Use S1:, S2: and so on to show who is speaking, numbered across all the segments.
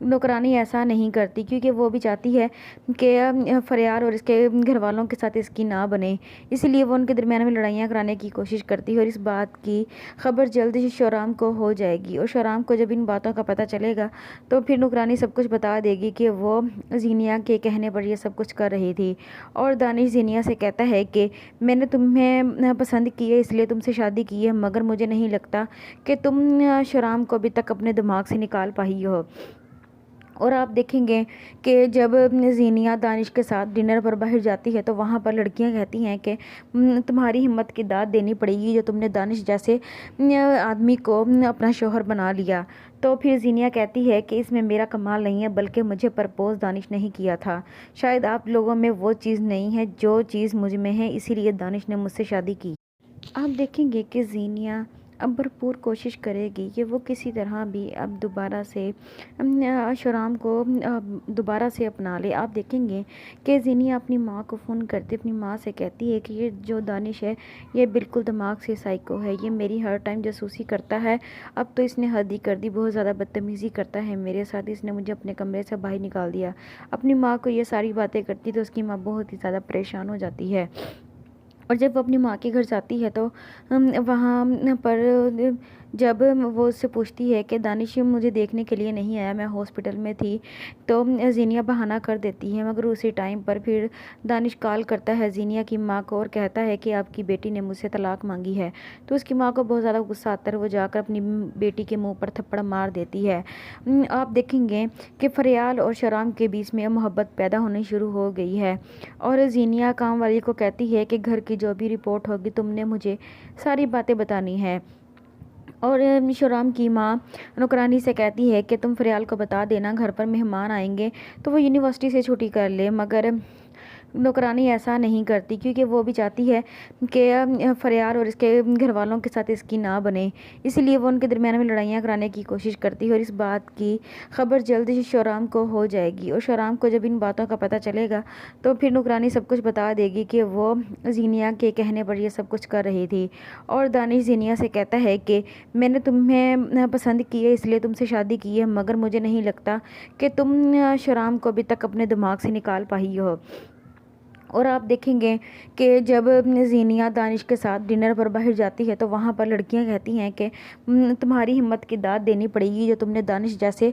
S1: नौकरानी ऐसा नहीं करती क्योंकि वो भी चाहती है कि फरियाल और इसके घर वालों के साथ इसकी ना बने, इसलिए वो उनके दरमियान में लड़ाइयाँ कराने की कोशिश करती है। और इस बात की खबर जल्द ही शोराम को हो जाएगी और शोराम को जब इन बातों का पता चलेगा तो फिर नौकरानी सब कुछ बता देगी कि वो जीनिया के कहने पर ये सब कुछ कर रही थी। और दानिश जीनिया से कहता है कि मैंने तुम्हें पसंद की है इसलिए तुमसे शादी की है, मगर मुझे नहीं लगता कि तुम शोराम को अभी तक अपने दिमाग से निकाल पाई हो। और आप देखेंगे कि जब जीनिया दानिश के साथ डिनर पर बाहर जाती है तो वहाँ पर लड़कियाँ कहती हैं कि तुम्हारी हिम्मत की दाद देनी पड़ेगी जो तुमने दानिश जैसे आदमी को अपना शौहर बना लिया। तो फिर जीनिया कहती है कि इसमें मेरा कमाल नहीं है, बल्कि मुझे प्रपोज दानिश नहीं किया था। शायद आप लोगों में वो चीज़ नहीं है जो चीज़ मुझ में है, इसीलिए दानिश ने मुझसे शादी की। आप देखेंगे कि जीनिया अब भरपूर कोशिश करेगी कि वो किसी तरह भी अब दोबारा से शोराम को दोबारा से अपना ले। आप देखेंगे कि जीनिया अपनी माँ को फ़ोन करती अपनी माँ से कहती है कि ये जो दानिश है ये बिल्कुल दिमाग से साइको है, ये मेरी हर टाइम जासूसी करता है, अब तो इसने हद ही कर दी, बहुत ज़्यादा बदतमीज़ी करता है मेरे साथ, इसने मुझे अपने कमरे से बाहर निकाल दिया। अपनी माँ को ये सारी बातें करती तो उसकी माँ बहुत ही ज़्यादा परेशान हो जाती है। और जब वो अपनी माँ के घर जाती है तो वहाँ पर जब वो उससे पूछती है कि दानिश मुझे देखने के लिए नहीं आया, मैं हॉस्पिटल में थी, तो जीनिया बहाना कर देती है। मगर उसी टाइम पर फिर दानिश कॉल करता है जीनिया की माँ को और कहता है कि आपकी बेटी ने मुझसे तलाक मांगी है। तो उसकी माँ को बहुत ज़्यादा गुस्सा आता है, वो जाकर अपनी बेटी के मुँह पर थप्पड़ मार देती है। आप देखेंगे कि फरियाल और शोराम के बीच में मोहब्बत पैदा होनी शुरू हो गई है। और जीनिया काम वाली को कहती है कि घर की जो भी रिपोर्ट होगी तुमने मुझे सारी बातें बतानी है। और शोराम की माँ नौकरानी से कहती है कि तुम फरियाल को बता देना घर पर मेहमान आएंगे तो वो यूनिवर्सिटी से छुट्टी कर ले, मगर नौकरानी ऐसा नहीं करती क्योंकि वो भी चाहती है कि फरियाल और इसके घर वालों के साथ इसकी ना बने, इसलिए वो उनके दरमियान में लड़ाइयाँ कराने की कोशिश करती है। और इस बात की खबर जल्द ही शोराम को हो जाएगी और शोराम को जब इन बातों का पता चलेगा तो फिर नौकरानी सब कुछ बता देगी कि वो जीनिया के कहने पर ये सब कुछ कर रही थी। और दानिश जीनिया से कहता है कि मैंने तुम्हें पसंद की है इसलिए तुमसे शादी की है, मगर मुझे नहीं लगता कि तुम शोराम को अभी तक अपने दिमाग से निकाल पाई हो। और आप देखेंगे कि जब जीनिया दानिश के साथ डिनर पर बाहर जाती है तो वहाँ पर लड़कियाँ कहती हैं कि तुम्हारी हिम्मत की दाद देनी पड़ेगी जो तुमने दानिश जैसे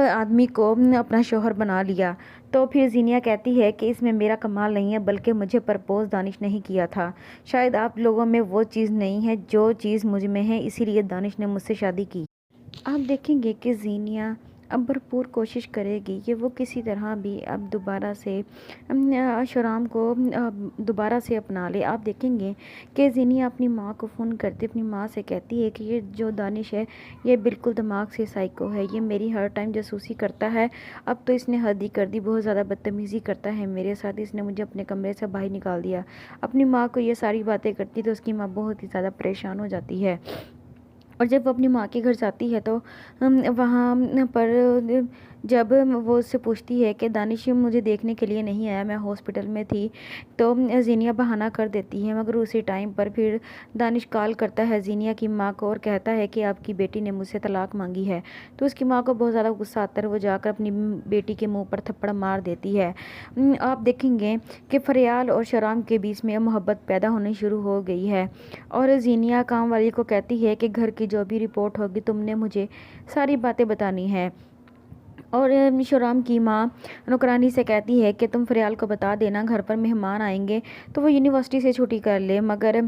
S1: आदमी को अपना शौहर बना लिया। तो फिर जीनिया कहती है कि इसमें मेरा कमाल नहीं है, बल्कि मुझे प्रपोज दानिश नहीं किया था। शायद आप लोगों में वो चीज़ नहीं है जो चीज़ मुझ में है, इसीलिए दानिश ने मुझसे शादी की। आप देखेंगे कि जीनिया अब भरपूर कोशिश करेगी कि वो किसी तरह भी अब दोबारा से शोराम को दोबारा से अपना ले। आप देखेंगे कि जीनिया अपनी माँ को फ़ोन करती अपनी माँ से कहती है कि ये जो दानिश है ये बिल्कुल दिमाग से साइको है, ये मेरी हर टाइम जासूसी करता है, अब तो इसने हद ही कर दी, बहुत ज़्यादा बदतमीज़ी करता है मेरे साथ, इसने मुझे अपने कमरे से बाहर निकाल दिया। अपनी माँ को ये सारी बातें करती तो उसकी माँ बहुत ही ज़्यादा परेशान हो जाती है। और जब वो अपनी माँ के घर जाती है तो वहाँ पर जब वो उससे पूछती है कि दानिश मुझे देखने के लिए नहीं आया, मैं हॉस्पिटल में थी, तो जीनिया बहाना कर देती है। मगर उसी टाइम पर फिर दानिश कॉल करता है जीनिया की माँ को और कहता है कि आपकी बेटी ने मुझसे तलाक मांगी है। तो उसकी माँ को बहुत ज़्यादा गुस्सा आता है, वो जाकर अपनी बेटी के मुँह पर थप्पड़ मार देती है। आप देखेंगे कि फरियाल और शोराम के बीच में मोहब्बत पैदा होनी शुरू हो गई है। और जीनिया काम वाली को कहती है कि घर की जो भी रिपोर्ट होगी तुमने मुझे सारी बातें बतानी है। और शोराम की माँ नौकरानी से कहती है कि तुम फरियाल को बता देना घर पर मेहमान आएंगे तो वो यूनिवर्सिटी से छुट्टी कर ले, मगर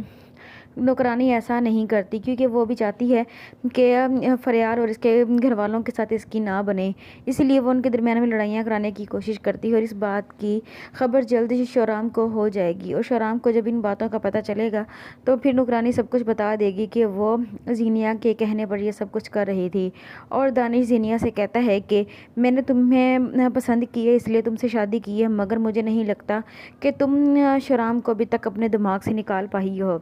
S1: नौकरानी ऐसा नहीं करती क्योंकि वो भी चाहती है कि फरियाल और इसके घर वालों के साथ इसकी ना बने, इसलिए वो उनके दरमियान में लड़ाइयाँ कराने की कोशिश करती है। और इस बात की खबर जल्द ही शोराम को हो जाएगी और शोराम को जब इन बातों का पता चलेगा तो फिर नौकरानी सब कुछ बता देगी कि वो जीनिया के कहने पर ये सब कुछ कर रही थी। और दानिश जीनिया से कहता है कि मैंने तुम्हें पसंद की है इसलिए तुमसे शादी की है, मगर मुझे नहीं लगता कि तुम शोराम को अभी तक अपने दिमाग से निकाल पाई हो।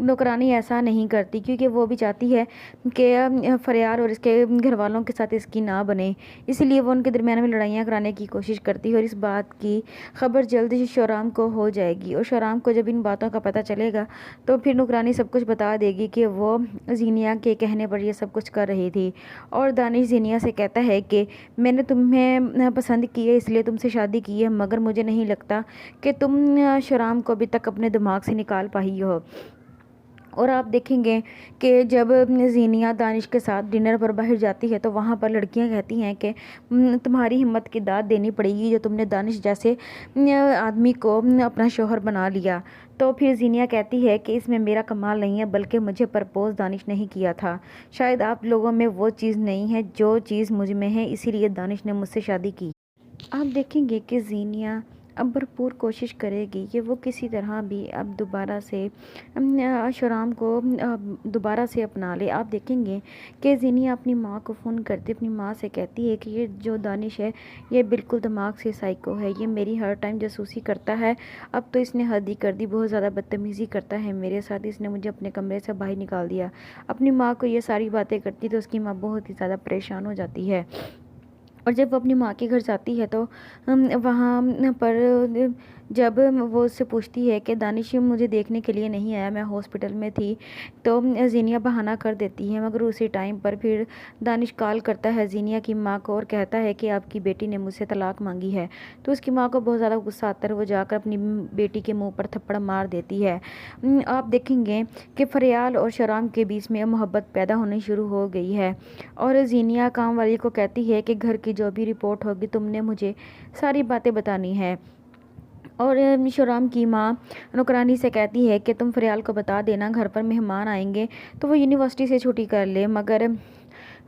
S1: नौकरानी ऐसा नहीं करती क्योंकि वो भी चाहती है कि फरियाल और इसके घर वालों के साथ इसकी ना बने, इसलिए वो उनके दरमियान में लड़ाइयाँ कराने की कोशिश करती है। और इस बात की खबर जल्द ही शोराम को हो जाएगी और शोराम को जब इन बातों का पता चलेगा तो फिर नौकरानी सब कुछ बता देगी कि वो जीनिया के कहने पर ये सब कुछ कर रही थी। और दानिश जीनिया से कहता है कि मैंने तुम्हें पसंद की है इसलिए तुमसे शादी की है, मगर मुझे नहीं लगता कि तुम शोराम को अभी तक अपने दिमाग से निकाल पाई हो। और आप देखेंगे कि जब जीनिया दानिश के साथ डिनर पर बाहर जाती है तो वहाँ पर लड़कियाँ कहती हैं कि तुम्हारी हिम्मत की दाद देनी पड़ेगी जो तुमने दानिश जैसे आदमी को अपना शौहर बना लिया। तो फिर जीनिया कहती है कि इसमें मेरा कमाल नहीं है बल्कि मुझे प्रपोज दानिश नहीं किया था, शायद आप लोगों में वो चीज़ नहीं है जो चीज़ मुझ में है, इसीलिए दानिश ने मुझसे शादी की। आप देखेंगे कि जीनिया अब भरपूर कोशिश करेगी कि वो किसी तरह भी अब दोबारा से शोराम को दोबारा से अपना ले। आप देखेंगे कि जीनिया अपनी माँ को फ़ोन करती अपनी माँ से कहती है कि ये जो दानिश है ये बिल्कुल दिमाग से साइको है, ये मेरी हर टाइम जासूसी करता है, अब तो इसने हद ही कर दी, बहुत ज़्यादा बदतमीज़ी करता है मेरे साथ, इसने मुझे अपने कमरे से बाहर निकाल दिया। अपनी माँ को ये सारी बातें करती तो उसकी माँ बहुत ही ज़्यादा परेशान हो जाती है। और जब वो अपनी माँ के घर जाती है तो वहाँ पर जब वो उससे पूछती है कि दानिश मुझे देखने के लिए नहीं आया, मैं हॉस्पिटल में थी, तो जीनिया बहाना कर देती है। मगर उसी टाइम पर फिर दानिश कॉल करता है जीनिया की माँ को और कहता है कि आपकी बेटी ने मुझसे तलाक मांगी है। तो उसकी माँ को बहुत ज़्यादा गुस्सा आता है, वो जाकर अपनी बेटी के मुँह पर थप्पड़ मार देती है। आप देखेंगे कि फरियाल और शोराम के बीच में मोहब्बत पैदा होनी शुरू हो गई है। और जीनिया काम वाली को कहती है कि घर की जो भी रिपोर्ट होगी तुमने मुझे सारी बातें बतानी है। और शोराम की माँ नौकरानी से कहती है कि तुम फरियाल को बता देना घर पर मेहमान आएंगे तो वो यूनिवर्सिटी से छुट्टी कर ले, मगर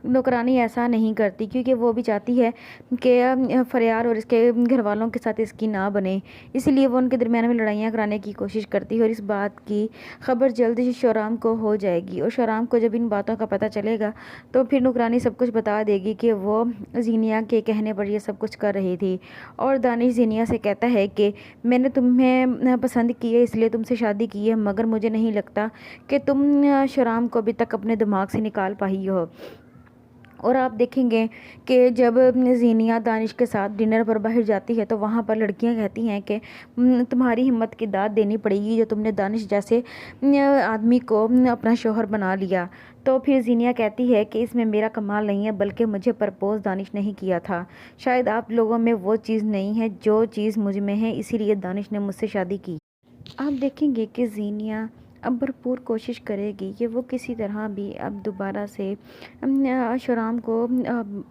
S1: नौकरानी ऐसा नहीं करती क्योंकि वो भी चाहती है कि फरियाल और इसके घर वालों के साथ इसकी ना बने, इसलिए वो उनके दरमियान में लड़ाइयाँ कराने की कोशिश करती है। और इस बात की खबर जल्द ही शोराम को हो जाएगी और शोराम को जब इन बातों का पता चलेगा तो फिर नौकरानी सब कुछ बता देगी कि वो जीनिया के कहने पर ये सब कुछ कर रही थी। और दानिश जीनिया से कहता है कि मैंने तुम्हें पसंद की है इसलिए तुमसे शादी की है, मगर मुझे नहीं लगता कि तुम शोराम को अभी तक अपने दिमाग से निकाल पाई हो। और आप देखेंगे कि जब जीनिया दानिश के साथ डिनर पर बाहर जाती है तो वहाँ पर लड़कियाँ कहती हैं कि तुम्हारी हिम्मत की दाद देनी पड़ेगी जो तुमने दानिश जैसे आदमी को अपना शौहर बना लिया। तो फिर जीनिया कहती है कि इसमें मेरा कमाल नहीं है बल्कि मुझे प्रपोज दानिश नहीं किया था, शायद आप लोगों में वो चीज़ नहीं है जो चीज़ मुझ में है, इसीलिए दानिश ने मुझसे शादी की। आप देखेंगे कि जीनिया अब भरपूर कोशिश करेगी कि वो किसी तरह भी अब दोबारा से शोराम को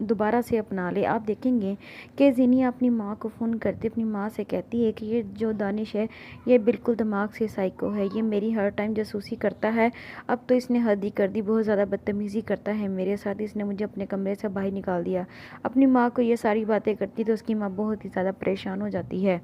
S1: दोबारा से अपना ले। आप देखेंगे कि जीनिया अपनी माँ को फ़ोन करती अपनी माँ से कहती है कि ये जो दानिश है ये बिल्कुल दिमाग से साइको है, ये मेरी हर टाइम जासूसी करता है, अब तो इसने हद ही कर दी, बहुत ज़्यादा बदतमीज़ी करता है मेरे साथ, इसने मुझे अपने कमरे से बाहर निकाल दिया। अपनी माँ को ये सारी बातें करती तो उसकी माँ बहुत ही ज़्यादा परेशान हो जाती है।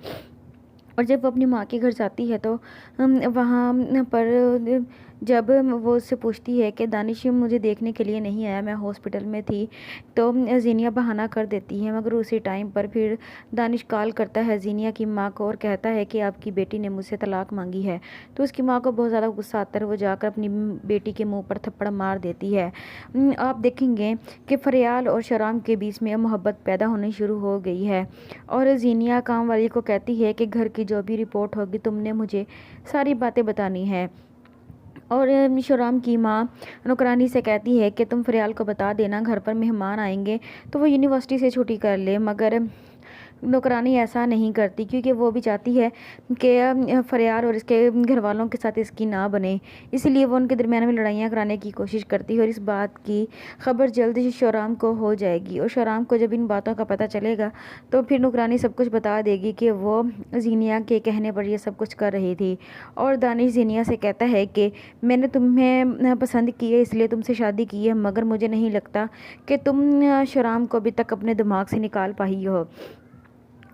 S1: और जब वो अपनी माँ के घर जाती है तो वहाँ पर जब वो उससे पूछती है कि दानिश मुझे देखने के लिए नहीं आया, मैं हॉस्पिटल में थी, तो जीनिया बहाना कर देती है। मगर उसी टाइम पर फिर दानिश कॉल करता है जीनिया की माँ को और कहता है कि आपकी बेटी ने मुझसे तलाक मांगी है। तो उसकी माँ को बहुत ज़्यादा गुस्सा आता है, वो जाकर अपनी बेटी के मुँह पर थप्पड़ मार देती है। आप देखेंगे कि फरियाल और शोराम के बीच में मोहब्बत पैदा होनी शुरू हो गई है। और जीनिया काम वाली को कहती है कि घर की जो भी रिपोर्ट होगी तुमने मुझे सारी बातें बतानी है। और शोराम की माँ नौकरानी से कहती है कि तुम फरियाल को बता देना घर पर मेहमान आएंगे तो वो यूनिवर्सिटी से छुट्टी कर ले, मगर नौकरानी ऐसा नहीं करती क्योंकि वो भी चाहती है कि फरियाल और इसके घर वालों के साथ इसकी ना बने, इसलिए वो उनके दरमियान में लड़ाइयाँ कराने की कोशिश करती है। और इस बात की खबर जल्द ही शोराम को हो जाएगी और शोराम को जब इन बातों का पता चलेगा तो फिर नौकरानी सब कुछ बता देगी कि वो जीनिया के कहने पर ये सब कुछ कर रही थी। और दानिश जीनिया से कहता है कि मैंने तुम्हें पसंद की है इसलिए तुमसे शादी की है, मगर मुझे नहीं लगता कि तुम शोराम को अभी तक अपने दिमाग से निकाल पाई हो।